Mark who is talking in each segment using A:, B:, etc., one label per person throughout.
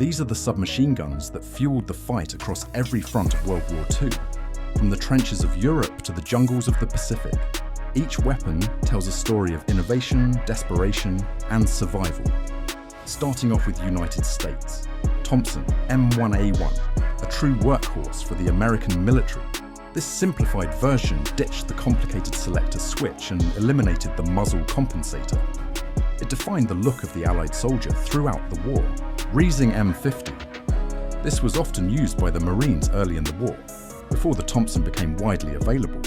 A: These are the submachine guns that fueled the fight across every front of World War II, from the trenches of Europe to the jungles of the Pacific. Each weapon tells a story of innovation, desperation, and survival. Starting off with United States, Thompson M1A1, a true workhorse for the American military. This simplified version ditched the complicated selector switch and eliminated the muzzle compensator. It defined the look of the Allied soldier throughout the war. Riesing M50. This was often used by the Marines early in the war, before the Thompson became widely available.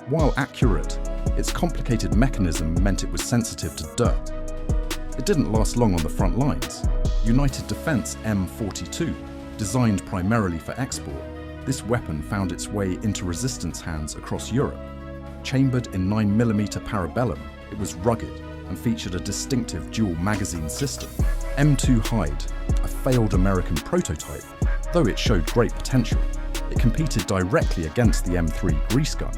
A: While accurate, its complicated mechanism meant it was sensitive to dirt. It didn't last long on the front lines. United Defense M42, designed primarily for export, this weapon found its way into resistance hands across Europe. Chambered in 9mm parabellum, it was rugged and featured a distinctive dual magazine system. M2 Hyde, a failed American prototype, though it showed great potential. It competed directly against the M3 grease gun.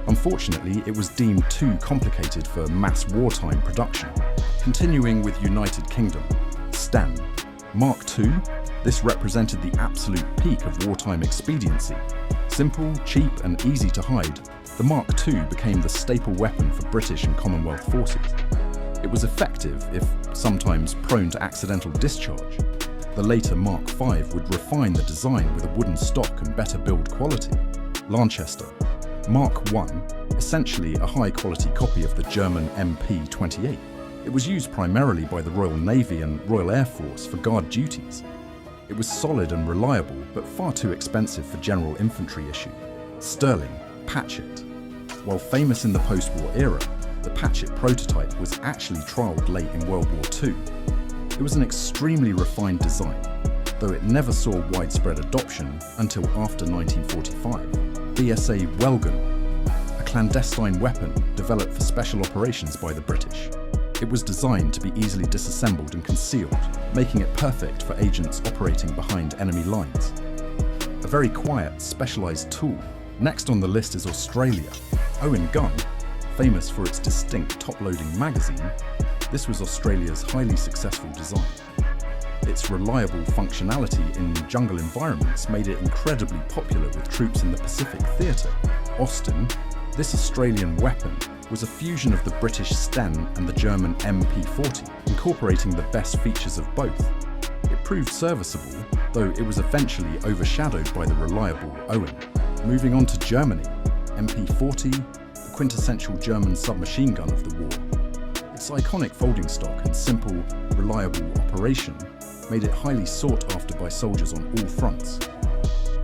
A: Unfortunately, it was deemed too complicated for mass wartime production. Continuing with United Kingdom, Sten. Mark II, this represented the absolute peak of wartime expediency. Simple, cheap, and easy to hide, the Mark II became the staple weapon for British and Commonwealth forces. It was effective, if sometimes prone to accidental discharge. The later Mark V would refine the design with a wooden stock and better build quality. Lanchester. Mark I, essentially a high-quality copy of the German MP-28. It was used primarily by the Royal Navy and Royal Air Force for guard duties. It was solid and reliable, but far too expensive for general infantry issue. Sterling, Patchett. While famous in the post-war era, the Patchett prototype was actually trialled late in World War II. It was an extremely refined design, though it never saw widespread adoption until after 1945. BSA Welgun, a clandestine weapon developed for special operations by the British. It was designed to be easily disassembled and concealed, making it perfect for agents operating behind enemy lines. A very quiet, specialized tool. Next on the list is Australia. Owen Gun, famous for its distinct top-loading magazine, this was Australia's highly successful design. Its reliable functionality in jungle environments made it incredibly popular with troops in the Pacific Theatre. Austin, this Australian weapon, was a fusion of the British Sten and the German MP40, incorporating the best features of both. It proved serviceable, though it was eventually overshadowed by the reliable Owen. Moving on to Germany, MP40, the quintessential German submachine gun of the war. Its iconic folding stock and simple, reliable operation made it highly sought after by soldiers on all fronts.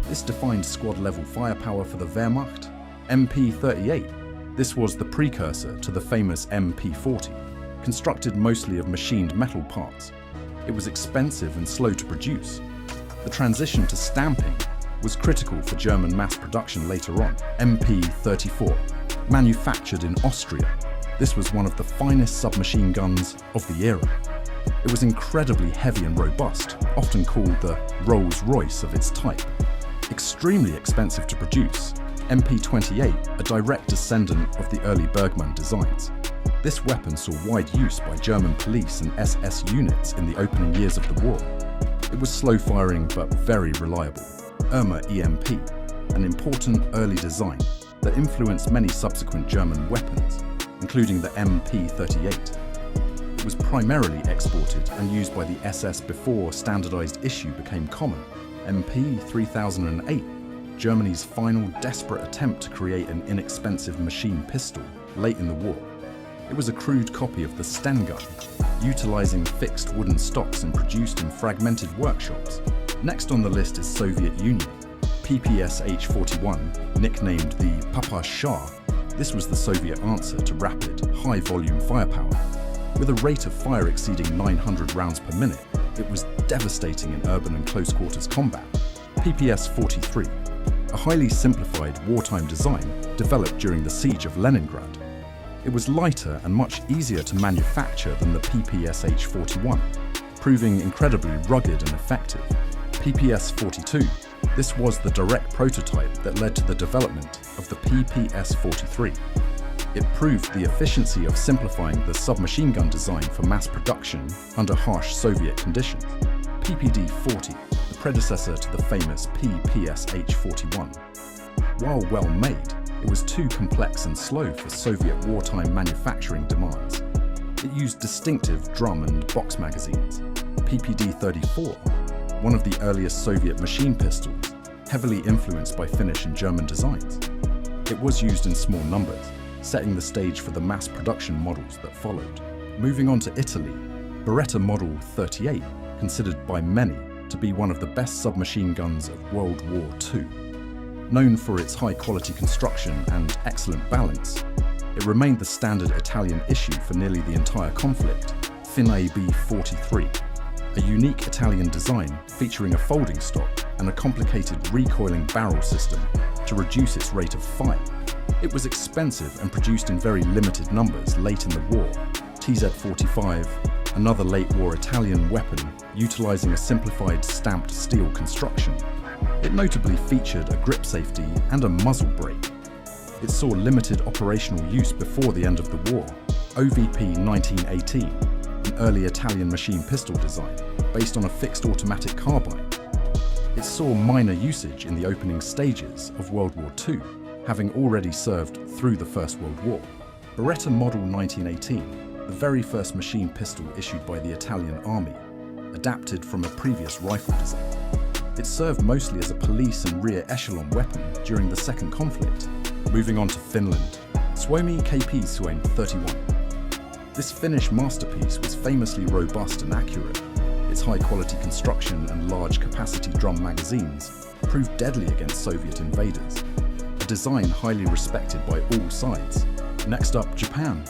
A: This defined squad-level firepower for the Wehrmacht. MP38, this was the precursor to the famous MP40, constructed mostly of machined metal parts. It was expensive and slow to produce. The transition to stamping was critical for German mass production later on. MP34, manufactured in Austria, this was one of the finest submachine guns of the era. It was incredibly heavy and robust, often called the Rolls-Royce of its type. Extremely expensive to produce, MP28, a direct descendant of the early Bergmann designs. This weapon saw wide use by German police and SS units in the opening years of the war. It was slow-firing but very reliable. Irma EMP, an important early design that influenced many subsequent German weapons, including the MP38. It was primarily exported and used by the SS before standardized issue became common. MP 3008, Germany's final desperate attempt to create an inexpensive machine pistol late in the war. It was a crude copy of the Sten gun, utilizing fixed wooden stocks and produced in fragmented workshops. Next on the list is Soviet Union. PPSH-41, nicknamed the Papa Shah, this was the Soviet answer to rapid, high-volume firepower. With a rate of fire exceeding 900 rounds per minute, it was devastating in urban and close-quarters combat. PPS-43, a highly simplified wartime design developed during the siege of Leningrad. It was lighter and much easier to manufacture than the PPSH-41, proving incredibly rugged and effective. PPS-42, this was the direct prototype that led to the development of the PPS-43. It proved the efficiency of simplifying the submachine gun design for mass production under harsh Soviet conditions. PPD-40, the predecessor to the famous PPSH-41. While well made, it was too complex and slow for Soviet wartime manufacturing demands. It used distinctive drum and box magazines. PPD-34, one of the earliest Soviet machine pistols, heavily influenced by Finnish and German designs. It was used in small numbers, setting the stage for the mass production models that followed. Moving on to Italy, Beretta Model 38, considered by many to be one of the best submachine guns of World War II. Known for its high-quality construction and excellent balance, it remained the standard Italian issue for nearly the entire conflict. FINAB-43, a unique Italian design featuring a folding stock and a complicated recoiling barrel system to reduce its rate of fire. It was expensive and produced in very limited numbers late in the war. TZ-45, another late-war Italian weapon utilizing a simplified stamped steel construction. It notably featured a grip safety and a muzzle brake. It saw limited operational use before the end of the war. OVP 1918, an early Italian machine pistol design based on a fixed automatic carbine. It saw minor usage in the opening stages of World War II, having already served through the First World War. Beretta Model 1918, the very first machine pistol issued by the Italian Army, adapted from a previous rifle design. It served mostly as a police and rear echelon weapon during the Second Conflict. Moving on to Finland, Suomi KP Suomi 31. This Finnish masterpiece was famously robust and accurate. Its high-quality construction and large-capacity drum magazines proved deadly against Soviet invaders, a design highly respected by all sides. Next up, Japan,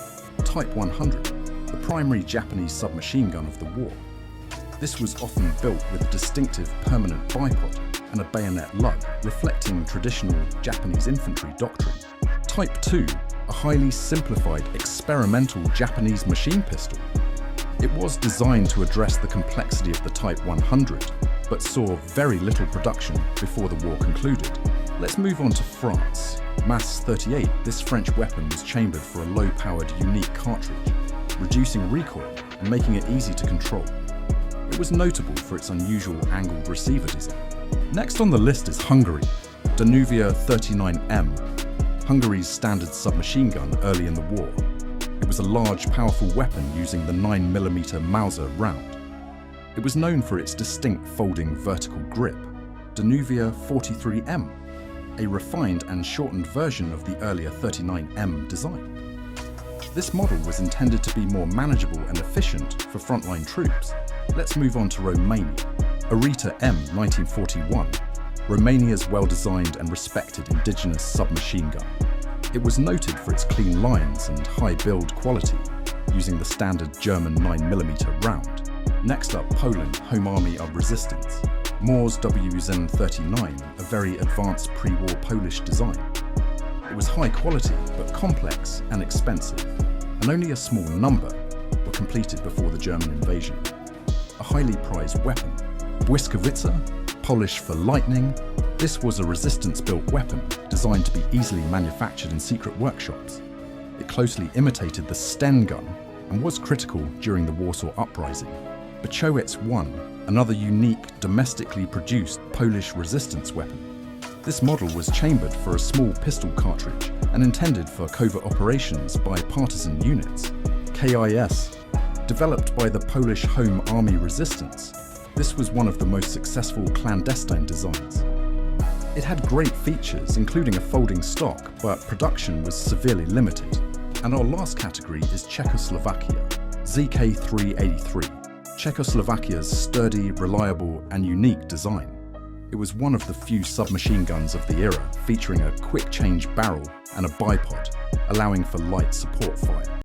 A: Type 100, the primary Japanese submachine gun of the war. This was often built with a distinctive permanent bipod and a bayonet lug, reflecting traditional Japanese infantry doctrine. Type 2, a highly simplified, experimental Japanese machine pistol. It was designed to address the complexity of the Type 100, but saw very little production before the war concluded. Let's move on to France. MAS 38, this French weapon was chambered for a low-powered, unique cartridge, reducing recoil and making it easy to control. It was notable for its unusual angled receiver design. Next on the list is Hungary, Danuvia 39M, Hungary's standard submachine gun early in the war. It was a large, powerful weapon using the 9mm Mauser round. It was known for its distinct folding vertical grip. Danuvia 43M, a refined and shortened version of the earlier 39M design. This model was intended to be more manageable and efficient for frontline troops. Let's move on to Romania. Arita M 1941, Romania's well-designed and respected indigenous submachine gun. It was noted for its clean lines and high build quality, using the standard German 9mm round. Next up, Poland, Home Army of Resistance. Mors WZN-39, a very advanced pre-war Polish design. It was high quality, but complex and expensive, and only a small number were completed before the German invasion. A highly prized weapon. Błyskawica, Polish for lightning. This was a resistance-built weapon designed to be easily manufactured in secret workshops. It closely imitated the Sten gun and was critical during the Warsaw Uprising. Bachowicz I, another unique, domestically produced Polish resistance weapon. This model was chambered for a small pistol cartridge and intended for covert operations by partisan units. KIS, developed by the Polish Home Army Resistance, this was one of the most successful clandestine designs. It had great features, including a folding stock, but production was severely limited. And our last category is Czechoslovakia, ZK383, Czechoslovakia's sturdy, reliable, and unique design. It was one of the few submachine guns of the era, featuring a quick-change barrel and a bipod, allowing for light support fire.